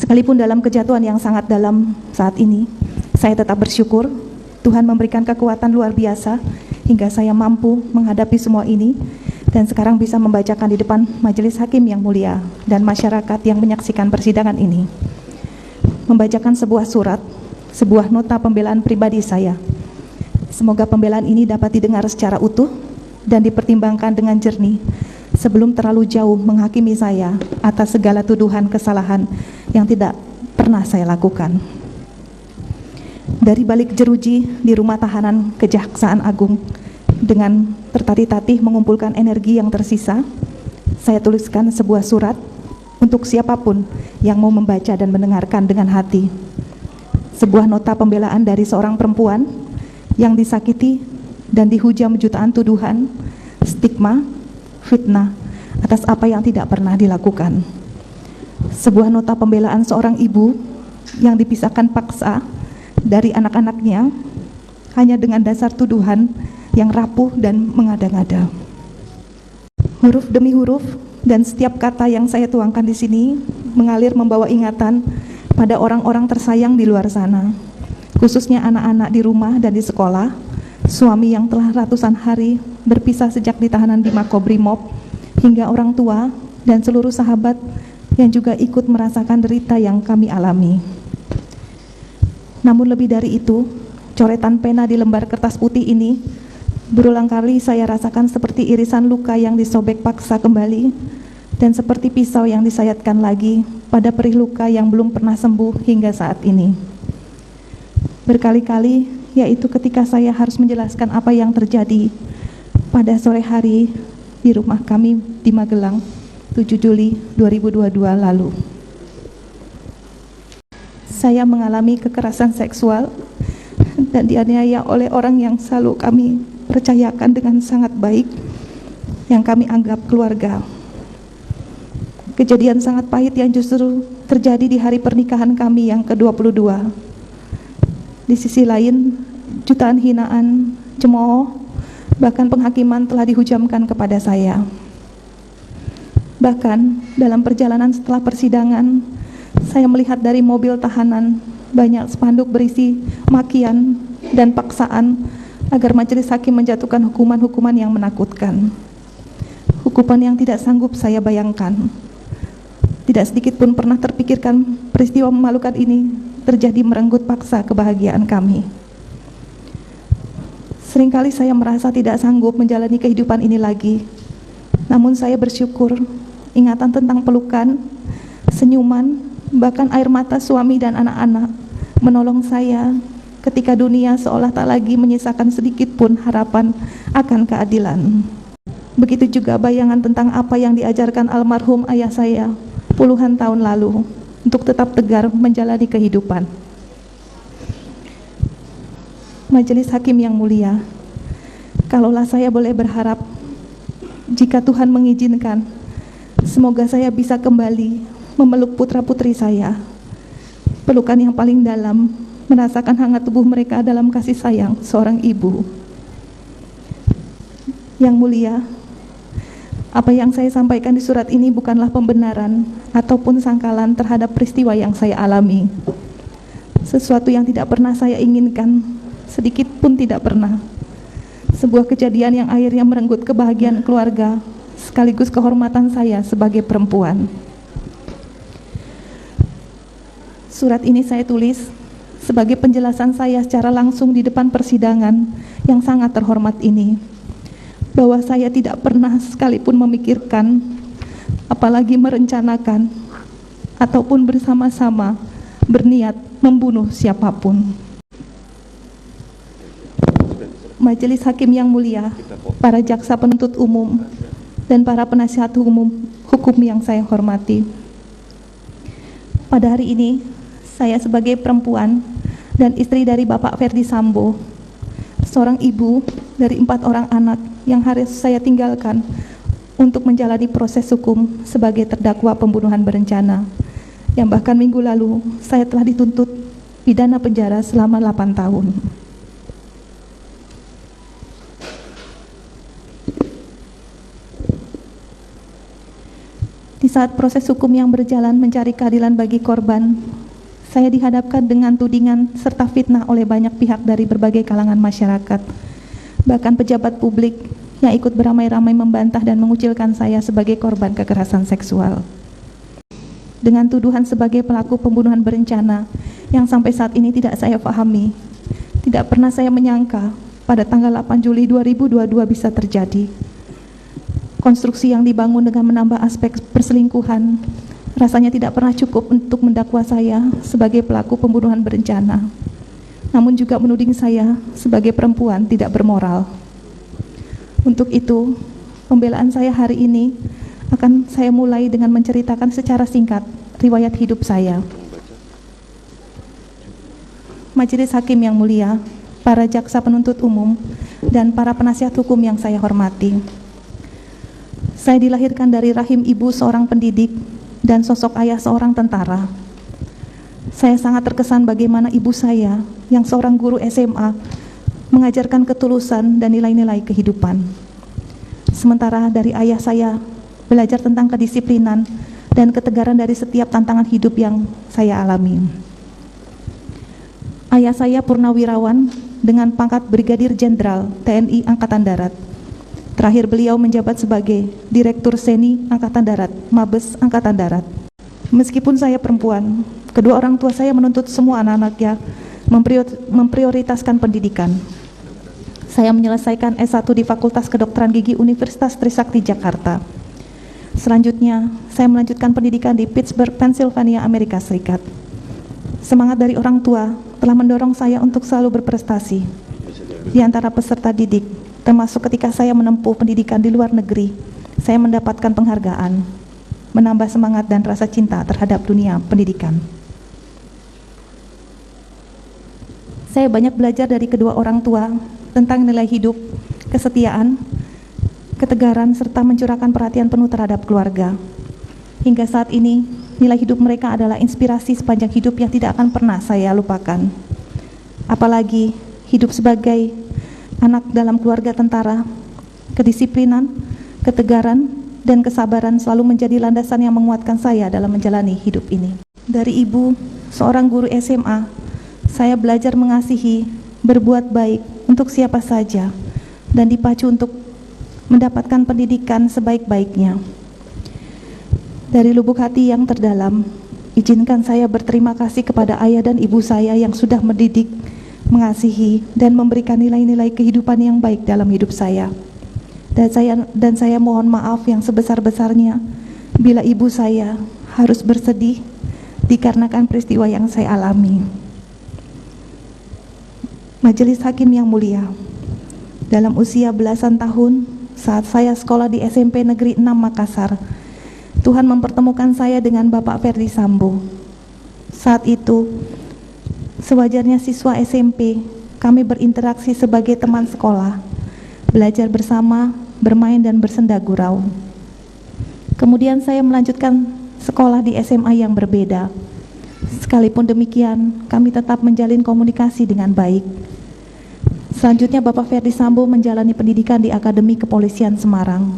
Sekalipun dalam kejatuhan yang sangat dalam saat ini, saya tetap bersyukur Tuhan memberikan kekuatan luar biasa hingga saya mampu menghadapi semua ini dan sekarang bisa membacakan di depan majelis hakim yang mulia dan masyarakat yang menyaksikan persidangan ini. Membacakan sebuah surat, sebuah nota pembelaan pribadi saya. Semoga pembelaan ini dapat didengar secara utuh dan dipertimbangkan dengan jernih sebelum terlalu jauh menghakimi saya atas segala tuduhan kesalahan yang tidak pernah saya lakukan. Dari balik jeruji di rumah tahanan Kejaksaan Agung, dengan tertatih-tatih mengumpulkan energi yang tersisa, saya tuliskan sebuah surat untuk siapapun yang mau membaca dan mendengarkan dengan hati. Sebuah nota pembelaan dari seorang perempuan yang disakiti dan dihujam jutaan tuduhan, stigma, fitnah atas apa yang tidak pernah dilakukan. Sebuah nota pembelaan seorang ibu yang dipisahkan paksa dari anak-anaknya hanya dengan dasar tuduhan yang rapuh dan mengada-ngada. Huruf demi huruf dan setiap kata yang saya tuangkan di sini mengalir membawa ingatan pada orang-orang tersayang di luar sana, khususnya anak-anak di rumah dan di sekolah, suami yang telah ratusan hari berpisah sejak ditahanan di Makobrimob, hingga orang tua dan seluruh sahabat yang juga ikut merasakan derita yang kami alami. Namun lebih dari itu, coretan pena di lembar kertas putih ini berulang kali saya rasakan seperti irisan luka yang disobek paksa kembali dan seperti pisau yang disayatkan lagi pada perih luka yang belum pernah sembuh hingga saat ini. Berkali-kali, yaitu ketika saya harus menjelaskan apa yang terjadi pada sore hari di rumah kami di Magelang, 7 Juli 2022 lalu. Saya mengalami kekerasan seksual dan dianiaya oleh orang yang selalu kami percayakan dengan sangat baik, yang kami anggap keluarga. Kejadian sangat pahit yang justru terjadi di hari pernikahan kami yang ke-22. Di sisi lain, jutaan hinaan, cemooh, bahkan penghakiman telah dihujamkan kepada saya. Bahkan dalam perjalanan setelah persidangan, saya melihat dari mobil tahanan banyak spanduk berisi makian dan paksaan agar majelis hakim menjatuhkan hukuman-hukuman yang menakutkan. Hukuman yang tidak sanggup saya bayangkan. Tidak sedikit pun pernah terpikirkan peristiwa memalukan ini terjadi merenggut paksa kebahagiaan kami. Seringkali saya merasa tidak sanggup menjalani kehidupan ini lagi. Namun saya bersyukur ingatan tentang pelukan, senyuman, bahkan air mata suami dan anak-anak menolong saya ketika dunia seolah tak lagi menyisakan sedikit pun harapan akan keadilan. Begitu juga bayangan tentang apa yang diajarkan almarhum ayah saya puluhan tahun lalu untuk tetap tegar menjalani kehidupan. Majelis hakim yang mulia, kalaulah saya boleh berharap, jika Tuhan mengizinkan, semoga saya bisa kembali memeluk putra-putri saya, pelukan yang paling dalam, merasakan hangat tubuh mereka dalam kasih sayang seorang ibu. Yang mulia, apa yang saya sampaikan di surat ini bukanlah pembenaran ataupun sangkalan terhadap peristiwa yang saya alami. Sesuatu yang tidak pernah saya inginkan, sedikit pun tidak pernah. Sebuah kejadian yang akhirnya merenggut kebahagiaan keluarga, sekaligus kehormatan saya sebagai perempuan. Surat ini saya tulis sebagai penjelasan saya secara langsung di depan persidangan yang sangat terhormat ini, bahwa saya tidak pernah sekalipun memikirkan, apalagi merencanakan, ataupun bersama-sama berniat membunuh siapapun. Majelis hakim yang mulia, para jaksa penuntut umum, dan para penasihat hukum yang saya hormati. Pada hari ini, saya sebagai perempuan dan istri dari Bapak Ferdi Sambo, seorang ibu dari 4 orang anak yang harus saya tinggalkan untuk menjalani proses hukum sebagai terdakwa pembunuhan berencana, yang bahkan minggu lalu saya telah dituntut pidana penjara selama 8 tahun. Di saat proses hukum yang berjalan mencari keadilan bagi korban, saya dihadapkan dengan tudingan serta fitnah oleh banyak pihak dari berbagai kalangan masyarakat, bahkan pejabat publik yang ikut beramai-ramai membantah dan mengucilkan saya sebagai korban kekerasan seksual. Dengan tuduhan sebagai pelaku pembunuhan berencana yang sampai saat ini tidak saya pahami, tidak pernah saya menyangka pada tanggal 8 Juli 2022 bisa terjadi. Konstruksi yang dibangun dengan menambah aspek perselingkuhan rasanya tidak pernah cukup untuk mendakwa saya sebagai pelaku pembunuhan berencana, namun juga menuding saya sebagai perempuan tidak bermoral. Untuk itu, pembelaan saya hari ini akan saya mulai dengan menceritakan secara singkat riwayat hidup saya. Majelis Hakim yang mulia, para jaksa penuntut umum, dan para penasihat hukum yang saya hormati. Saya dilahirkan dari rahim ibu seorang pendidik dan sosok ayah seorang tentara. Saya sangat terkesan bagaimana ibu saya yang seorang guru SMA mengajarkan ketulusan dan nilai-nilai kehidupan. Sementara dari ayah saya belajar tentang kedisiplinan dan ketegaran dari setiap tantangan hidup yang saya alami. Ayah saya purnawirawan dengan pangkat Brigadir Jenderal TNI Angkatan Darat. Terakhir beliau menjabat sebagai Direktur Seni Angkatan Darat, Mabes Angkatan Darat. Meskipun saya perempuan, kedua orang tua saya menuntut semua anak-anaknya memprioritaskan pendidikan. Saya menyelesaikan S1 di Fakultas Kedokteran Gigi Universitas Trisakti Jakarta. Selanjutnya, saya melanjutkan pendidikan di Pittsburgh, Pennsylvania, Amerika Serikat. Semangat dari orang tua telah mendorong saya untuk selalu berprestasi di antara peserta didik, termasuk ketika saya menempuh pendidikan di luar negeri. Saya mendapatkan penghargaan, menambah semangat dan rasa cinta terhadap dunia pendidikan. Saya banyak belajar dari kedua orang tua tentang nilai hidup, kesetiaan, ketegaran, serta mencurahkan perhatian penuh terhadap keluarga. Hingga saat ini, nilai hidup mereka adalah inspirasi sepanjang hidup yang tidak akan pernah saya lupakan. Apalagi hidup sebagai anak dalam keluarga tentara, kedisiplinan, ketegaran, dan kesabaran selalu menjadi landasan yang menguatkan saya dalam menjalani hidup ini. Dari ibu, seorang guru SMA, saya belajar mengasihi, berbuat baik untuk siapa saja, dan dipacu untuk mendapatkan pendidikan sebaik-baiknya. Dari lubuk hati yang terdalam, izinkan saya berterima kasih kepada ayah dan ibu saya yang sudah mendidik, mengasihi, dan memberikan nilai-nilai kehidupan yang baik dalam hidup saya. Dan saya mohon maaf yang sebesar-besarnya bila ibu saya harus bersedih dikarenakan peristiwa yang saya alami. Majelis Hakim yang mulia, dalam usia belasan tahun, saat saya sekolah di SMP Negeri 6 Makassar, Tuhan mempertemukan saya dengan Bapak Ferdi Sambo. Saat itu, sewajarnya siswa SMP, kami berinteraksi sebagai teman sekolah, belajar bersama, bermain dan bersenda gurau. Kemudian saya melanjutkan sekolah di SMA yang berbeda. Sekalipun demikian, kami tetap menjalin komunikasi dengan baik. Selanjutnya Bapak Ferdi Sambo menjalani pendidikan di Akademi Kepolisian Semarang.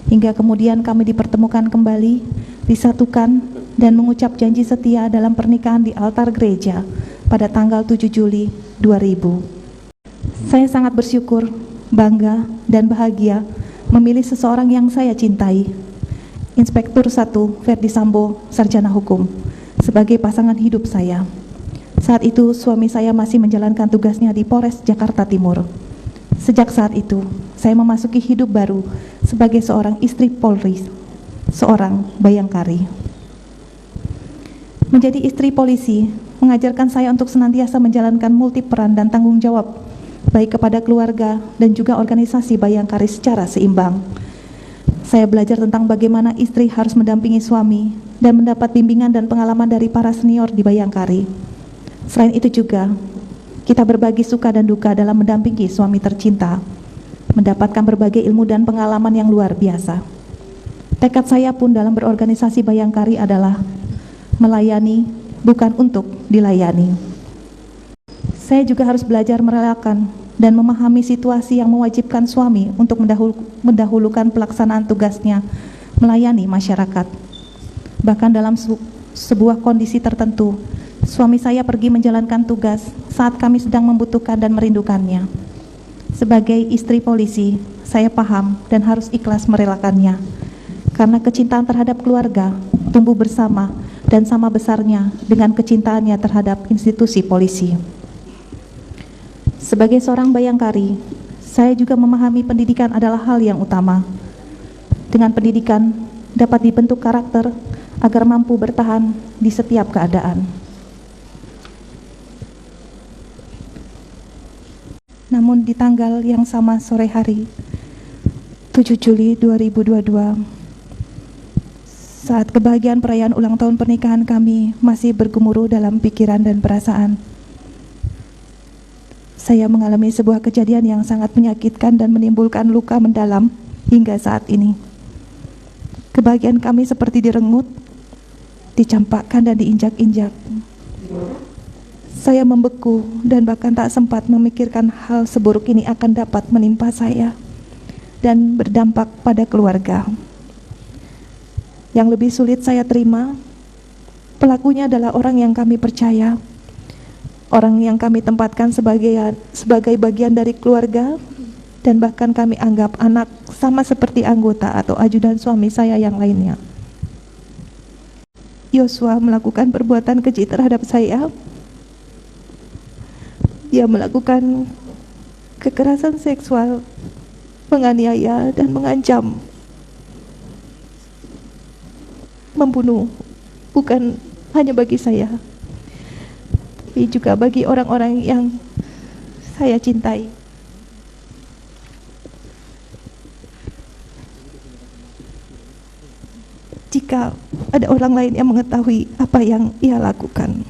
Hingga kemudian kami dipertemukan kembali, disatukan, dan mengucap janji setia dalam pernikahan di altar gereja pada tanggal 7 Juli 2000. Saya sangat bersyukur, bangga, dan bahagia memilih seseorang yang saya cintai, Inspektur 1 Ferdi Sambo, Sarjana Hukum, sebagai pasangan hidup saya. Saat itu suami saya masih menjalankan tugasnya di Polres Jakarta Timur. Sejak saat itu, saya memasuki hidup baru sebagai seorang istri Polri, seorang bayangkari. Menjadi istri polisi mengajarkan saya untuk senantiasa menjalankan multi peran dan tanggung jawab, baik kepada keluarga dan juga organisasi bayangkari secara seimbang. Saya belajar tentang bagaimana istri harus mendampingi suami dan mendapat bimbingan dan pengalaman dari para senior di bayangkari. Selain itu juga, kita berbagi suka dan duka dalam mendampingi suami tercinta, mendapatkan berbagai ilmu dan pengalaman yang luar biasa. Tekad saya pun dalam berorganisasi bayangkari adalah melayani, bukan untuk dilayani. Saya juga harus belajar merelakan dan memahami situasi yang mewajibkan suami untuk mendahulukan pelaksanaan tugasnya melayani masyarakat, Bahkan dalam sebuah kondisi tertentu, suami saya pergi menjalankan tugas saat kami sedang membutuhkan dan merindukannya. Sebagai istri polisi, saya paham dan harus ikhlas merelakannya, karena kecintaan terhadap keluarga tumbuh bersama dan sama besarnya dengan kecintaannya terhadap institusi polisi. Sebagai seorang bayangkari, saya juga memahami pendidikan adalah hal yang utama. Dengan pendidikan dapat dibentuk karakter agar mampu bertahan di setiap keadaan. Namun di tanggal yang sama sore hari, 7 Juli 2022, saat kebahagiaan perayaan ulang tahun pernikahan kami masih bergemuruh dalam pikiran dan perasaan, saya mengalami sebuah kejadian yang sangat menyakitkan dan menimbulkan luka mendalam hingga saat ini. Kebahagiaan kami seperti direnggut, dicampakkan dan diinjak-injak. Saya membeku dan bahkan tak sempat memikirkan hal seburuk ini akan dapat menimpa saya dan berdampak pada keluarga. Yang lebih sulit saya terima, pelakunya adalah orang yang kami percaya, orang yang kami tempatkan sebagai bagian dari keluarga, dan bahkan kami anggap anak sama seperti anggota atau ajudan suami saya yang lainnya. Yosua melakukan perbuatan keji terhadap saya. Dia melakukan kekerasan seksual, menganiaya dan mengancam, membunuh, bukan hanya bagi saya, tapi juga bagi orang-orang yang saya cintai. Jika ada orang lain yang mengetahui apa yang ia lakukan,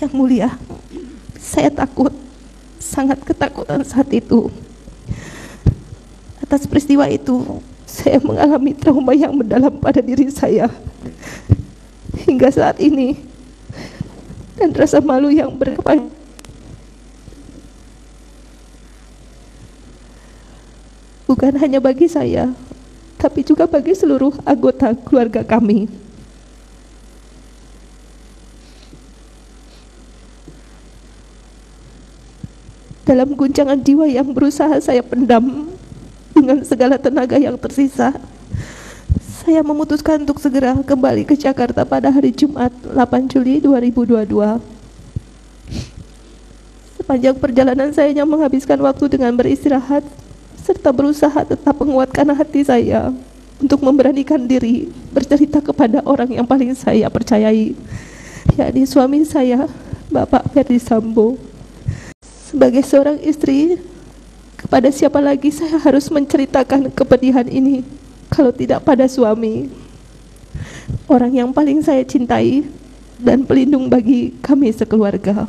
Yang Mulia, saya takut, sangat ketakutan saat itu. Atas peristiwa itu, saya mengalami trauma yang mendalam pada diri saya hingga saat ini, dan rasa malu yang berkepanjangan. Bukan hanya bagi saya, tapi juga bagi seluruh anggota keluarga kami. Dalam guncangan jiwa yang berusaha saya pendam dengan segala tenaga yang tersisa, saya memutuskan untuk segera kembali ke Jakarta pada hari Jumat 8 Juli 2022. Sepanjang perjalanan saya hanya menghabiskan waktu dengan beristirahat serta berusaha tetap menguatkan hati saya untuk memberanikan diri bercerita kepada orang yang paling saya percayai, yakni suami saya, Bapak Ferdi Sambo. Sebagai seorang istri, kepada siapa lagi saya harus menceritakan kepedihan ini kalau tidak pada suami, orang yang paling saya cintai dan pelindung bagi kami sekeluarga.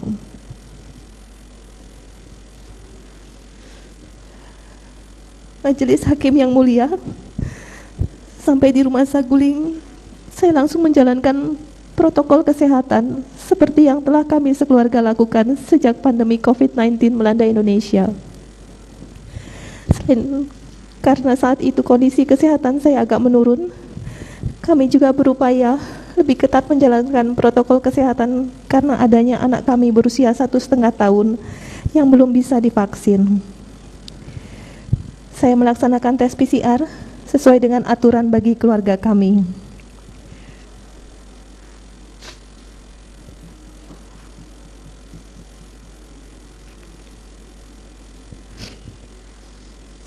Majelis Hakim yang mulia, sampai di rumah saguling, saya langsung menjalankan protokol kesehatan seperti yang telah kami sekeluarga lakukan sejak pandemi COVID-19 melanda Indonesia. Selain karena saat itu kondisi kesehatan saya agak menurun, kami juga berupaya lebih ketat menjalankan protokol kesehatan karena adanya anak kami berusia 1,5 tahun yang belum bisa divaksin. Saya melaksanakan tes PCR sesuai dengan aturan bagi keluarga kami.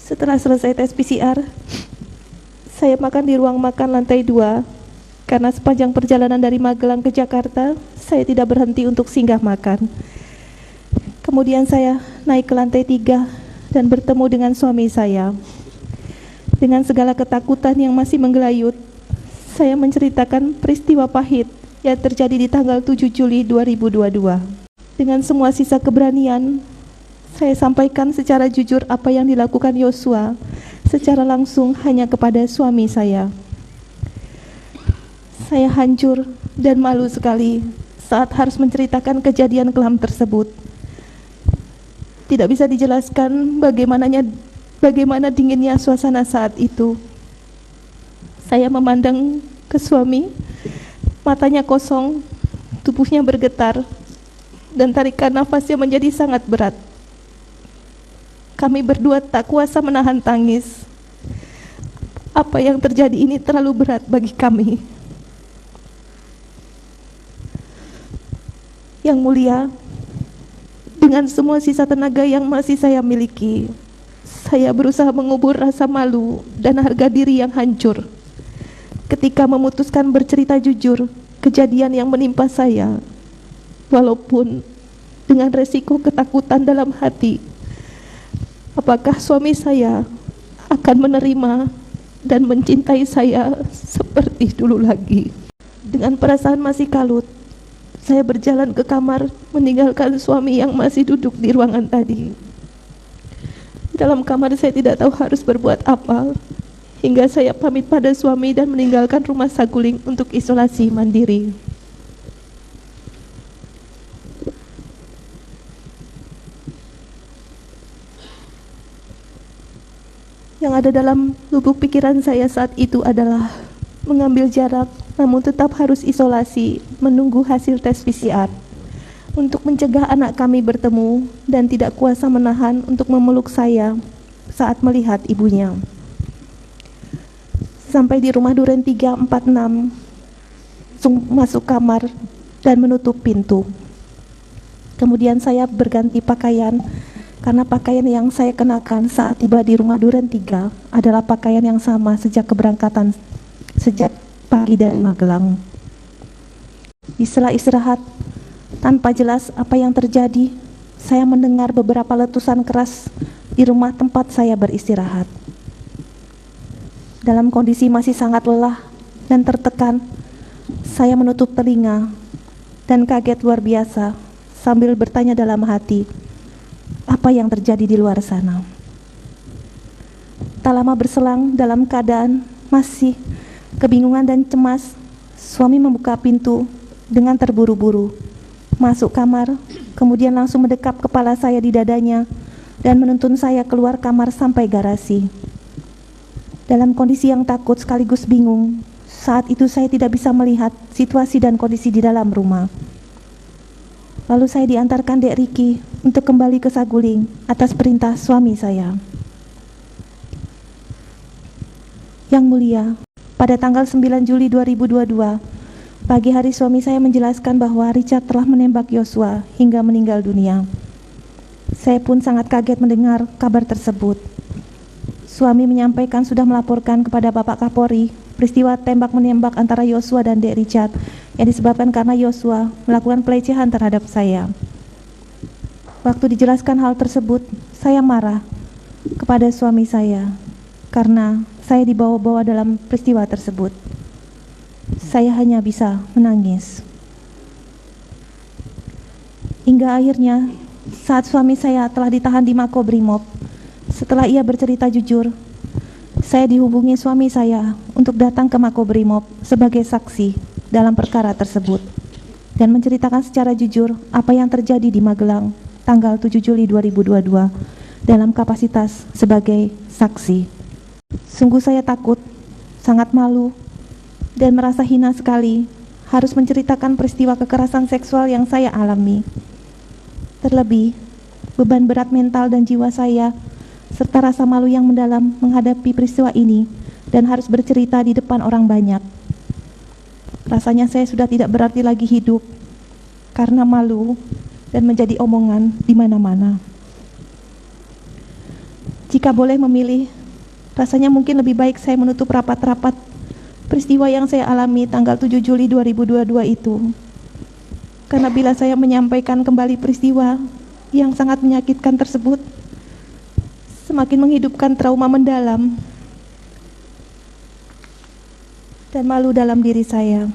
Setelah selesai tes PCR, saya makan di ruang makan lantai 2 karena sepanjang perjalanan dari Magelang ke Jakarta, saya tidak berhenti untuk singgah makan. Kemudian saya naik ke lantai 3 dan bertemu dengan suami saya. Dengan segala ketakutan yang masih menggelayut, saya menceritakan peristiwa pahit yang terjadi di tanggal 7 Juli 2022. Dengan semua sisa keberanian, saya sampaikan secara jujur apa yang dilakukan Yosua secara langsung hanya kepada suami saya. Saya hancur dan malu sekali saat harus menceritakan kejadian kelam tersebut. Tidak bisa dijelaskan bagaimana dinginnya suasana saat itu. Saya memandang ke suami, matanya kosong, tubuhnya bergetar, dan tarikan nafasnya menjadi sangat berat. Kami berdua tak kuasa menahan tangis. Apa yang terjadi ini terlalu berat bagi kami. Yang mulia, dengan semua sisa tenaga yang masih saya miliki, saya berusaha mengubur rasa malu dan harga diri yang hancur ketika memutuskan bercerita jujur kejadian yang menimpa saya, walaupun dengan resiko ketakutan dalam hati. Apakah suami saya akan menerima dan mencintai saya seperti dulu lagi? Dengan perasaan masih kalut, saya berjalan ke kamar meninggalkan suami yang masih duduk di ruangan tadi. Dalam kamar saya tidak tahu harus berbuat apa, hingga saya pamit pada suami dan meninggalkan rumah Saguling untuk isolasi mandiri. Yang ada dalam lubuk pikiran saya saat itu adalah mengambil jarak, namun tetap harus isolasi, menunggu hasil tes PCR untuk mencegah anak kami bertemu dan tidak kuasa menahan untuk memeluk saya saat melihat ibunya. Sampai di rumah Duren 346, masuk kamar dan menutup pintu. Kemudian saya berganti pakaian, karena pakaian yang saya kenakan saat tiba di rumah Duren 3 adalah pakaian yang sama sejak keberangkatan, sejak pagi dari Magelang. Di sela istirahat, tanpa jelas apa yang terjadi, saya mendengar beberapa letusan keras di rumah tempat saya beristirahat. Dalam kondisi masih sangat lelah dan tertekan, saya menutup telinga dan kaget luar biasa sambil bertanya dalam hati, apa yang terjadi di luar sana? Tak lama berselang, dalam keadaan masih kebingungan dan cemas, suami membuka pintu dengan terburu-buru, masuk kamar, kemudian langsung mendekap kepala saya di dadanya dan menuntun saya keluar kamar sampai garasi. Dalam kondisi yang takut sekaligus bingung, saat itu saya tidak bisa melihat situasi dan kondisi di dalam rumah. Lalu saya diantarkan Dek Riki untuk kembali ke Saguling atas perintah suami saya. Yang mulia, pada tanggal 9 Juli 2022, pagi hari suami saya menjelaskan bahwa Richard telah menembak Yosua hingga meninggal dunia. Saya pun sangat kaget mendengar kabar tersebut. Suami menyampaikan sudah melaporkan kepada Bapak Kapolri peristiwa tembak-menembak antara Yosua dan Dek Richard yang disebabkan karena Yosua melakukan pelecehan terhadap saya. Waktu dijelaskan hal tersebut, saya marah kepada suami saya karena saya dibawa-bawa dalam peristiwa tersebut. Saya hanya bisa menangis. Hingga akhirnya saat suami saya telah ditahan di Makobrimob, setelah ia bercerita jujur, saya dihubungi suami saya untuk datang ke Makobrimob sebagai saksi dalam perkara tersebut dan menceritakan secara jujur apa yang terjadi di Magelang tanggal 7 Juli 2022 dalam kapasitas sebagai saksi. Sungguh saya takut, sangat malu, dan merasa hina sekali harus menceritakan peristiwa kekerasan seksual yang saya alami. Terlebih, beban berat mental dan jiwa saya serta rasa malu yang mendalam menghadapi peristiwa ini dan harus bercerita di depan orang banyak. Rasanya saya sudah tidak berarti lagi hidup karena malu dan menjadi omongan di mana-mana. Jika boleh memilih, rasanya mungkin lebih baik saya menutup rapat-rapat peristiwa yang saya alami tanggal 7 Juli 2022 itu. Karena bila saya menyampaikan kembali peristiwa yang sangat menyakitkan tersebut, semakin menghidupkan trauma mendalam dan malu dalam diri saya.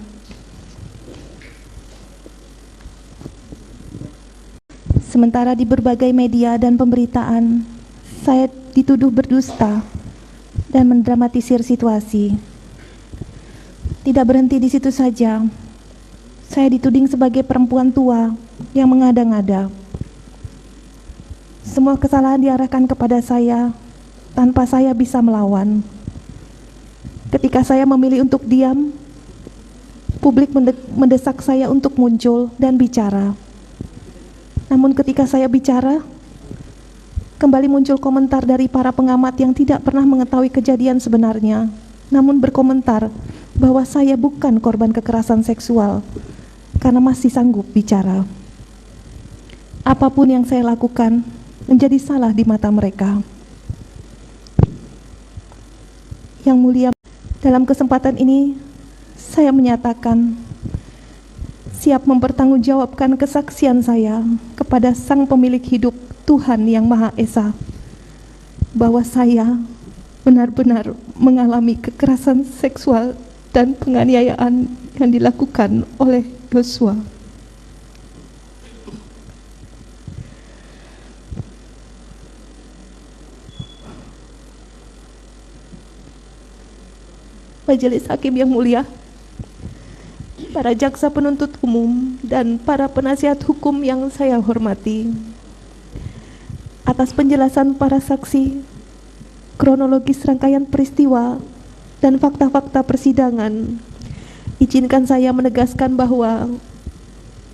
Sementara di berbagai media dan pemberitaan, saya dituduh berdusta dan mendramatisir situasi. Tidak berhenti di situ saja, saya dituding sebagai perempuan tua yang mengada-ngada. Semua kesalahan diarahkan kepada saya tanpa saya bisa melawan. Ketika saya memilih untuk diam, publik mendesak saya untuk muncul dan bicara. Namun ketika saya bicara, kembali muncul komentar dari para pengamat yang tidak pernah mengetahui kejadian sebenarnya, namun berkomentar bahwa saya bukan korban kekerasan seksual karena masih sanggup bicara. Apapun yang saya lakukan menjadi salah di mata mereka. Yang mulia, dalam kesempatan ini saya menyatakan siap mempertanggungjawabkan kesaksian saya kepada Sang Pemilik Hidup, Tuhan yang Maha Esa, bahwa saya benar-benar mengalami kekerasan seksual dan penganiayaan yang dilakukan oleh Yosua. Majelis Hakim yang mulia, para jaksa penuntut umum dan para penasihat hukum yang saya hormati, atas penjelasan para saksi, kronologis rangkaian peristiwa, dan fakta-fakta persidangan, izinkan saya menegaskan bahwa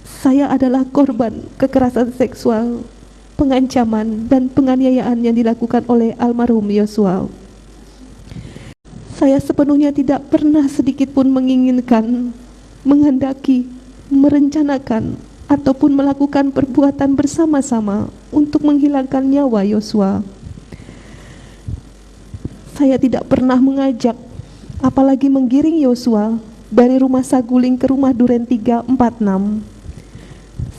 saya adalah korban kekerasan seksual, pengancaman, dan penganiayaan yang dilakukan oleh almarhum Yosua. Saya sepenuhnya tidak pernah sedikit pun menginginkan, menghendaki, merencanakan, ataupun melakukan perbuatan bersama-sama untuk menghilangkan nyawa Yosua. Saya tidak pernah mengajak, apalagi menggiring Yosua dari rumah Saguling ke rumah Duren 346.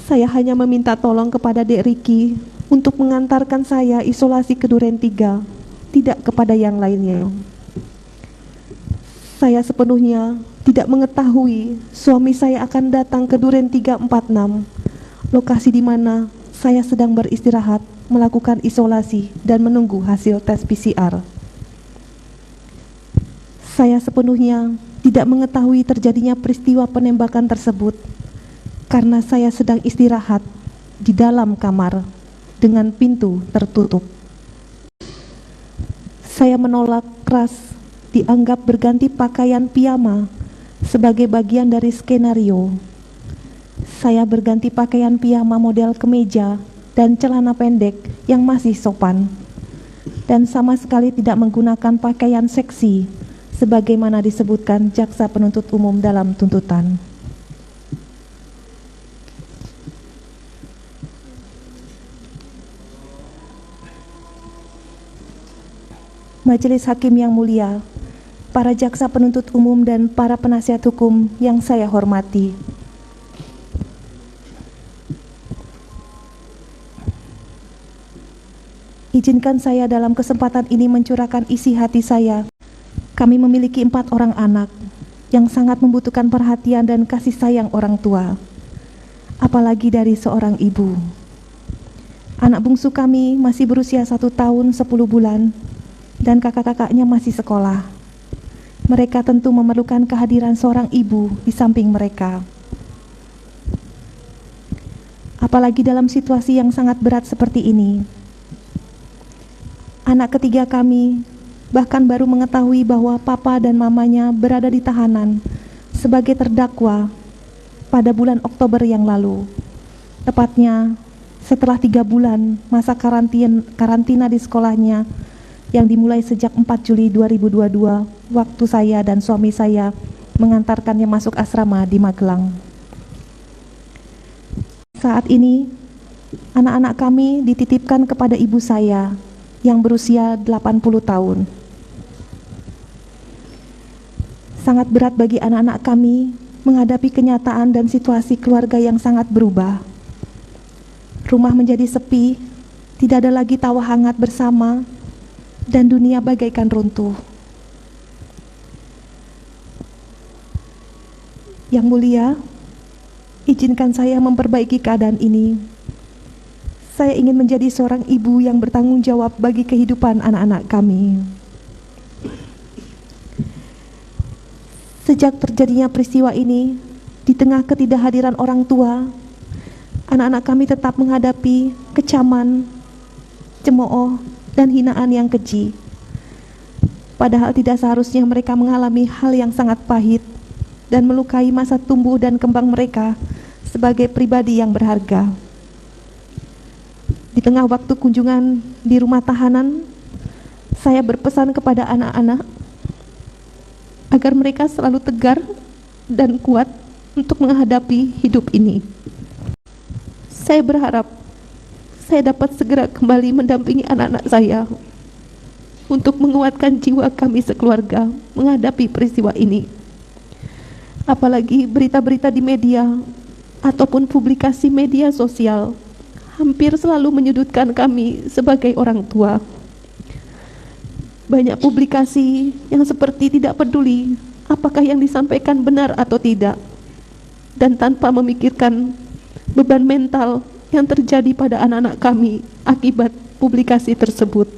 Saya hanya meminta tolong kepada Dek Riki untuk mengantarkan saya isolasi ke Duren 3, tidak kepada yang lainnya. Saya sepenuhnya tidak mengetahui suami saya akan datang ke Duren 346, lokasi di mana saya sedang beristirahat, melakukan isolasi dan menunggu hasil tes PCR. Saya sepenuhnya tidak mengetahui terjadinya peristiwa penembakan tersebut karena saya sedang istirahat di dalam kamar dengan pintu tertutup. Saya menolak keras dianggap berganti pakaian piyama sebagai bagian dari skenario. Saya berganti pakaian piyama model kemeja dan celana pendek yang masih sopan, dan sama sekali tidak menggunakan pakaian seksi sebagaimana disebutkan jaksa penuntut umum dalam tuntutan. Majelis Hakim yang mulia, para jaksa penuntut umum dan para penasihat hukum yang saya hormati, izinkan saya dalam kesempatan ini mencurahkan isi hati saya. Kami memiliki 4 orang anak yang sangat membutuhkan perhatian dan kasih sayang orang tua, apalagi dari seorang ibu. Anak bungsu kami masih berusia 1 tahun 10 bulan dan kakak-kakaknya masih sekolah. Mereka tentu memerlukan kehadiran seorang ibu di samping mereka. Apalagi dalam situasi yang sangat berat seperti ini. Anak ketiga kami bahkan baru mengetahui bahwa papa dan mamanya berada di tahanan sebagai terdakwa pada bulan Oktober yang lalu. Tepatnya setelah 3 bulan masa karantina di sekolahnya yang dimulai sejak 4 Juli 2022, waktu saya dan suami saya mengantarkannya masuk asrama di Magelang. Saat ini, anak-anak kami dititipkan kepada ibu saya yang berusia 80 tahun. Sangat berat bagi anak-anak kami menghadapi kenyataan dan situasi keluarga yang sangat berubah. Rumah menjadi sepi, tidak ada lagi tawa hangat bersama, dan dunia bagaikan runtuh. Yang mulia, izinkan saya memperbaiki keadaan ini. Saya ingin menjadi seorang ibu yang bertanggung jawab bagi kehidupan anak-anak kami. Sejak terjadinya peristiwa ini, di tengah ketidakhadiran orang tua, anak-anak kami tetap menghadapi kecaman, cemooh, dan hinaan yang keji. Padahal tidak seharusnya mereka mengalami hal yang sangat pahit dan melukai masa tumbuh dan kembang mereka sebagai pribadi yang berharga. Di tengah waktu kunjungan di rumah tahanan, saya berpesan kepada anak-anak agar mereka selalu tegar dan kuat untuk menghadapi hidup ini. Saya berharap saya dapat segera kembali mendampingi anak-anak saya untuk menguatkan jiwa kami sekeluarga menghadapi peristiwa ini. Apalagi berita-berita di media ataupun publikasi media sosial hampir selalu menyudutkan kami sebagai orang tua. Banyak publikasi yang seperti tidak peduli apakah yang disampaikan benar atau tidak, dan tanpa memikirkan beban mental yang terjadi pada anak-anak kami akibat publikasi tersebut.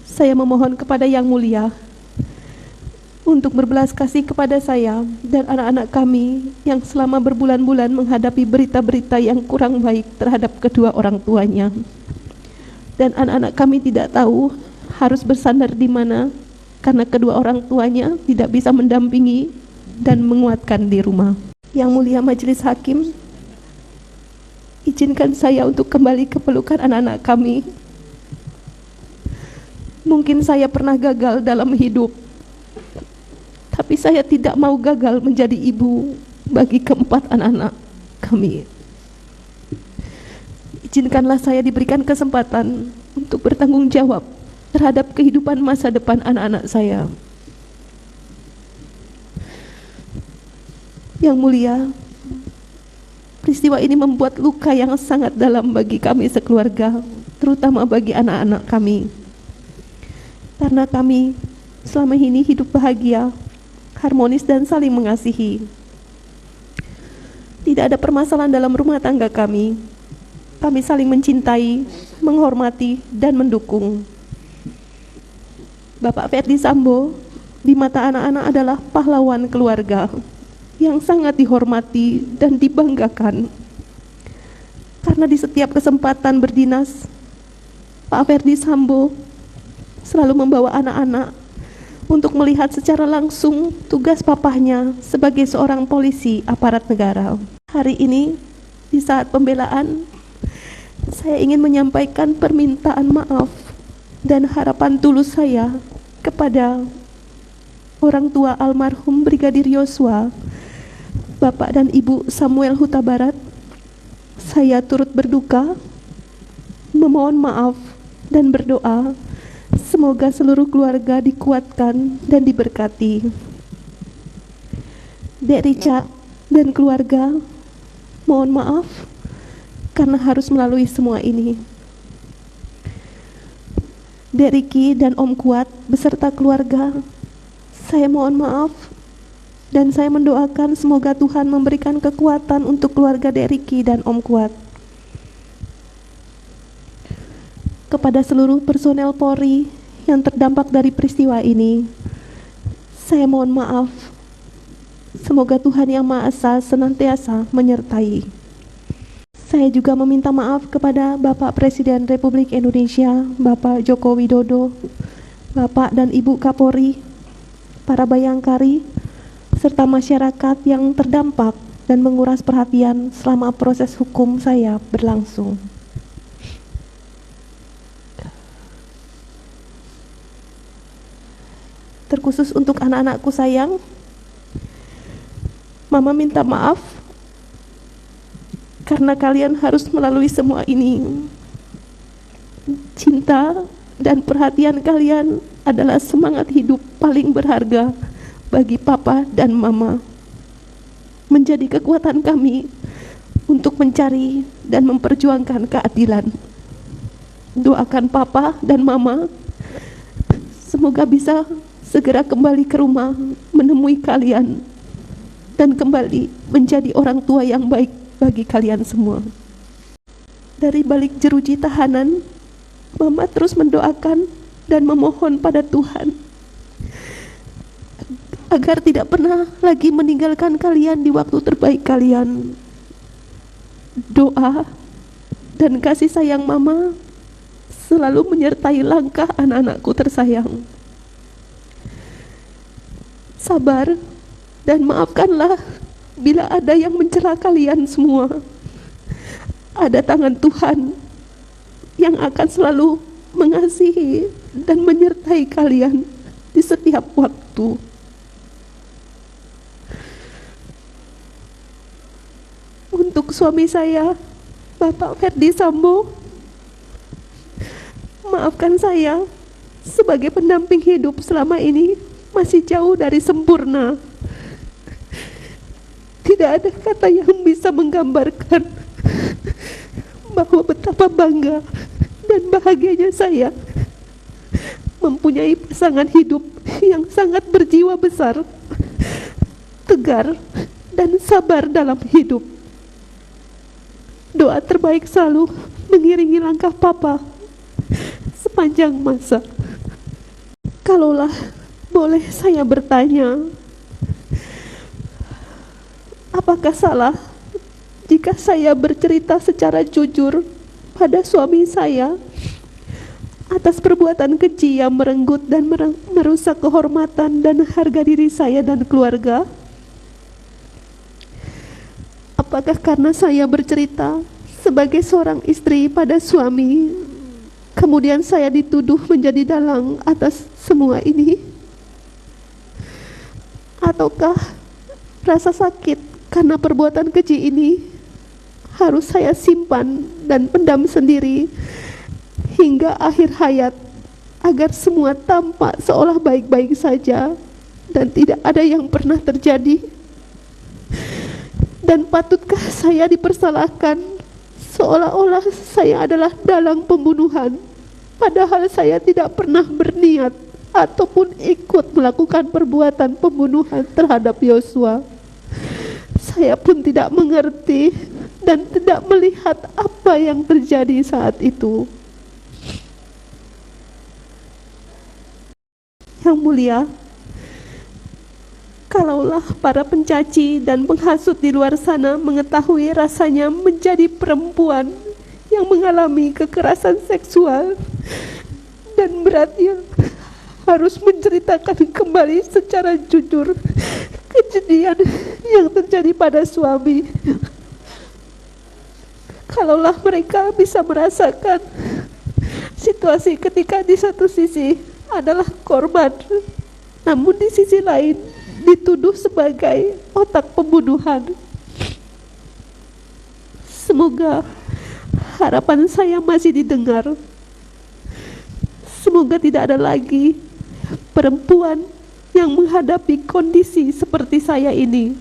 Saya memohon kepada Yang Mulia untuk berbelas kasih kepada saya dan anak-anak kami yang selama berbulan-bulan menghadapi berita-berita yang kurang baik terhadap kedua orang tuanya. Dan anak-anak kami tidak tahu harus bersandar di mana karena kedua orang tuanya tidak bisa mendampingi dan menguatkan di rumah. Yang Mulia Majelis Hakim, izinkan saya untuk kembali ke pelukan anak-anak kami. Mungkin saya pernah gagal dalam hidup, tapi saya tidak mau gagal menjadi ibu bagi keempat anak-anak kami. Izinkanlah saya diberikan kesempatan untuk bertanggung jawab terhadap kehidupan masa depan anak-anak saya. Yang Mulia, peristiwa ini membuat luka yang sangat dalam bagi kami sekeluarga, terutama bagi anak-anak kami. Karena kami selama ini hidup bahagia, harmonis dan saling mengasihi. Tidak ada permasalahan dalam rumah tangga kami. Kami saling mencintai, menghormati, dan mendukung. Bapak Ferdy Sambo di mata anak-anak adalah pahlawan keluarga yang sangat dihormati dan dibanggakan. Karena di setiap kesempatan berdinas, Pak Ferdy Sambo selalu membawa anak-anak untuk melihat secara langsung tugas papahnya sebagai seorang polisi aparat negara. Hari ini, di saat pembelaan, saya ingin menyampaikan permintaan maaf dan harapan tulus saya kepada orang tua almarhum Brigadir Yosua, Bapak dan Ibu Samuel Huta Barat. Saya turut berduka, memohon maaf, dan berdoa semoga seluruh keluarga dikuatkan dan diberkati. Dek Richard dan keluarga, mohon maaf karena harus melalui semua ini. Dek Riki dan Om Kuat beserta keluarga, saya mohon maaf dan saya mendoakan semoga Tuhan memberikan kekuatan untuk keluarga Dek Riki dan Om Kuat. Kepada seluruh personel Polri yang terdampak dari peristiwa ini, saya mohon maaf. Semoga Tuhan Yang Maha Esa senantiasa menyertai. Saya juga meminta maaf kepada Bapak Presiden Republik Indonesia, Bapak Joko Widodo, Bapak dan Ibu Kapolri, para bayangkari, serta masyarakat yang terdampak dan menguras perhatian selama proses hukum saya berlangsung. Terkhusus untuk anak-anakku sayang, Mama minta maaf karena kalian harus melalui semua ini. Cinta dan perhatian kalian adalah semangat hidup paling berharga bagi Papa dan Mama, menjadi kekuatan kami untuk mencari dan memperjuangkan keadilan. Doakan Papa dan Mama semoga bisa segera kembali ke rumah menemui kalian dan kembali menjadi orang tua yang baik bagi kalian semua. Dari balik jeruji tahanan, Mama terus mendoakan dan memohon pada Tuhan agar tidak pernah lagi meninggalkan kalian di waktu terbaik kalian. Doa dan kasih sayang Mama selalu menyertai langkah anak-anakku tersayang. Sabar dan maafkanlah bila ada yang mencela kalian semua. Ada tangan Tuhan yang akan selalu mengasihi dan menyertai kalian di setiap waktu. Untuk suami saya, Bapak Ferdi Sambo, maafkan saya sebagai pendamping hidup selama ini masih jauh dari sempurna. Tidak ada kata yang bisa menggambarkan bahwa betapa bangga dan bahagianya saya mempunyai pasangan hidup yang sangat berjiwa besar, tegar, dan sabar dalam hidup. Doa terbaik selalu mengiringi langkah Papa sepanjang masa. Kalaulah boleh saya bertanya, apakah salah jika saya bercerita secara jujur pada suami saya atas perbuatan keji yang merenggut dan merusak kehormatan dan harga diri saya dan keluarga? Apakah karena saya bercerita sebagai seorang istri pada suami, kemudian saya dituduh menjadi dalang atas semua ini? Ataukah rasa sakit karena perbuatan keji ini harus saya simpan dan pendam sendiri hingga akhir hayat, agar semua tampak seolah baik-baik saja dan tidak ada yang pernah terjadi? Dan patutkah saya dipersalahkan seolah-olah saya adalah dalang pembunuhan, padahal saya tidak pernah berniat ataupun ikut melakukan perbuatan pembunuhan terhadap Yosua? Saya pun tidak mengerti dan tidak melihat apa yang terjadi saat itu. Yang mulia, kalaulah para pencaci dan penghasut di luar sana mengetahui rasanya menjadi perempuan yang mengalami kekerasan seksual dan beratnya harus menceritakan kembali secara jujur kejadian yang terjadi pada suami, kalaulah mereka bisa merasakan situasi ketika di satu sisi adalah korban, namun di sisi lain dituduh sebagai otak pembunuhan. Semoga harapan saya masih didengar. Semoga tidak ada lagi perempuan yang menghadapi kondisi seperti saya ini.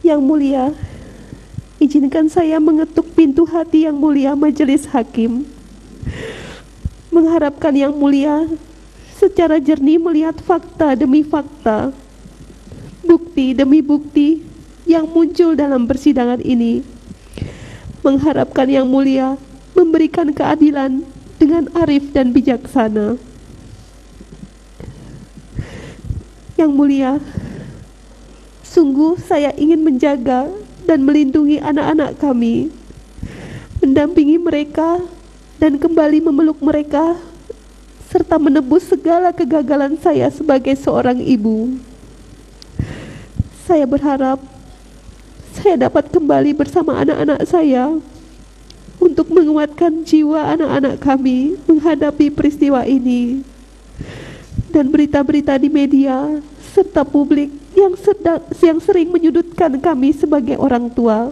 Yang mulia, izinkan saya mengetuk pintu hati yang mulia majelis hakim, mengharapkan yang mulia secara jernih melihat fakta demi fakta, bukti demi bukti yang muncul dalam persidangan ini, mengharapkan yang mulia memberikan keadilan dengan arif dan bijaksana. Yang mulia, sungguh saya ingin menjaga dan melindungi anak-anak kami, mendampingi mereka dan kembali memeluk mereka, serta menebus segala kegagalan saya sebagai seorang ibu. Saya berharap saya dapat kembali bersama anak-anak saya untuk menguatkan jiwa anak-anak kami menghadapi peristiwa ini dan berita-berita di media serta publik yang sering menyudutkan kami sebagai orang tua.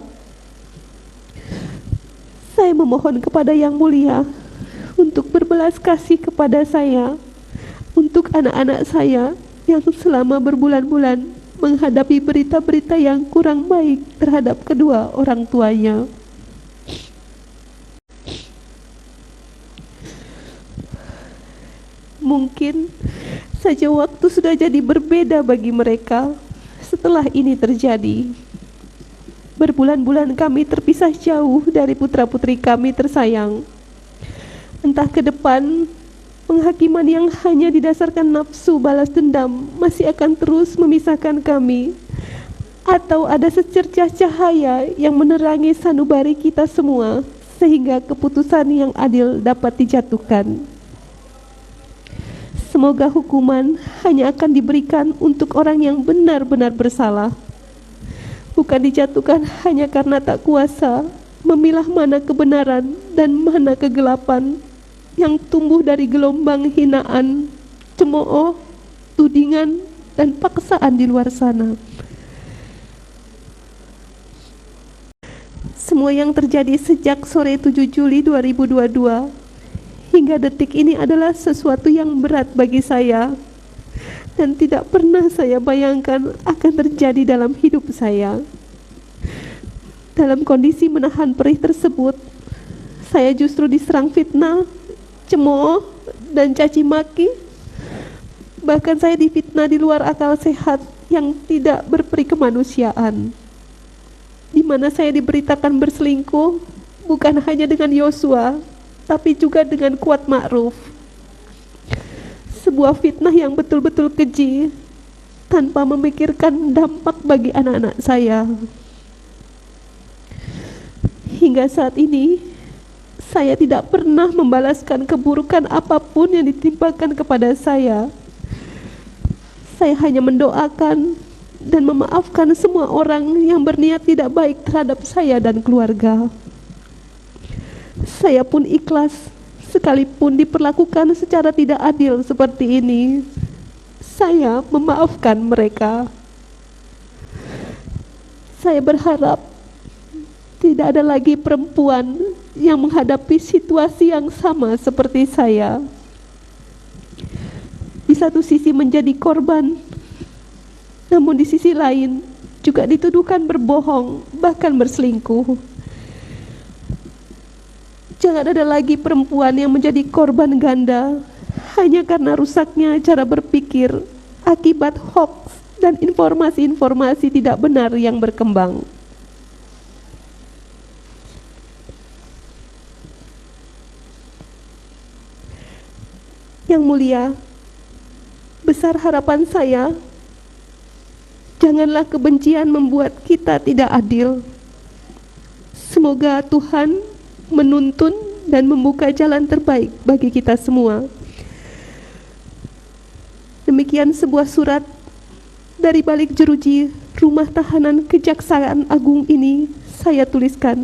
Saya memohon kepada Yang Mulia untuk berbelas kasih kepada saya, untuk anak-anak saya yang selama berbulan-bulan menghadapi berita-berita yang kurang baik terhadap kedua orang tuanya. Mungkin saja waktu sudah jadi berbeda bagi mereka setelah ini terjadi. Berbulan-bulan kami terpisah jauh dari putra-putri kami tersayang. Entah ke depan Penghakiman yang hanya didasarkan nafsu balas dendam masih akan terus memisahkan kami, atau ada secercah cahaya yang menerangi sanubari kita semua sehingga keputusan yang adil dapat dijatuhkan. Semoga hukuman hanya akan diberikan untuk orang yang benar-benar bersalah, bukan dijatuhkan hanya karena tak kuasa memilah mana kebenaran dan mana kegelapan yang tumbuh dari gelombang hinaan, cemooh, tudingan, dan paksaan di luar sana. Semua yang terjadi sejak sore 7 Juli 2022 hingga detik ini adalah sesuatu yang berat bagi saya dan tidak pernah saya bayangkan akan terjadi dalam hidup saya. Dalam kondisi menahan perih tersebut, saya justru diserang fitnah, cemooh, dan caci maki. Bahkan saya difitnah di luar akal sehat yang tidak berperi kemanusiaan, di mana saya diberitakan berselingkuh bukan hanya dengan Yosua, tapi juga dengan Kuat Ma'ruf. Sebuah fitnah yang betul-betul keji, tanpa memikirkan dampak bagi anak-anak saya. Hingga saat ini, saya tidak pernah membalaskan keburukan apapun yang ditimpakan kepada saya. Saya hanya mendoakan dan memaafkan semua orang yang berniat tidak baik terhadap saya dan keluarga. Saya pun ikhlas, sekalipun diperlakukan secara tidak adil seperti ini. Saya memaafkan mereka. Saya berharap tidak ada lagi perempuan yang menghadapi situasi yang sama seperti saya. Di satu sisi menjadi korban, namun di sisi lain juga dituduhkan berbohong, bahkan berselingkuh. Jangan ada lagi perempuan yang menjadi korban ganda hanya karena rusaknya cara berpikir akibat hoax dan informasi-informasi tidak benar yang berkembang. Yang mulia, besar harapan saya, janganlah kebencian membuat kita tidak adil. Semoga Tuhan menuntun dan membuka jalan terbaik bagi kita semua. Demikian sebuah surat dari balik jeruji rumah tahanan Kejaksaan Agung ini saya tuliskan.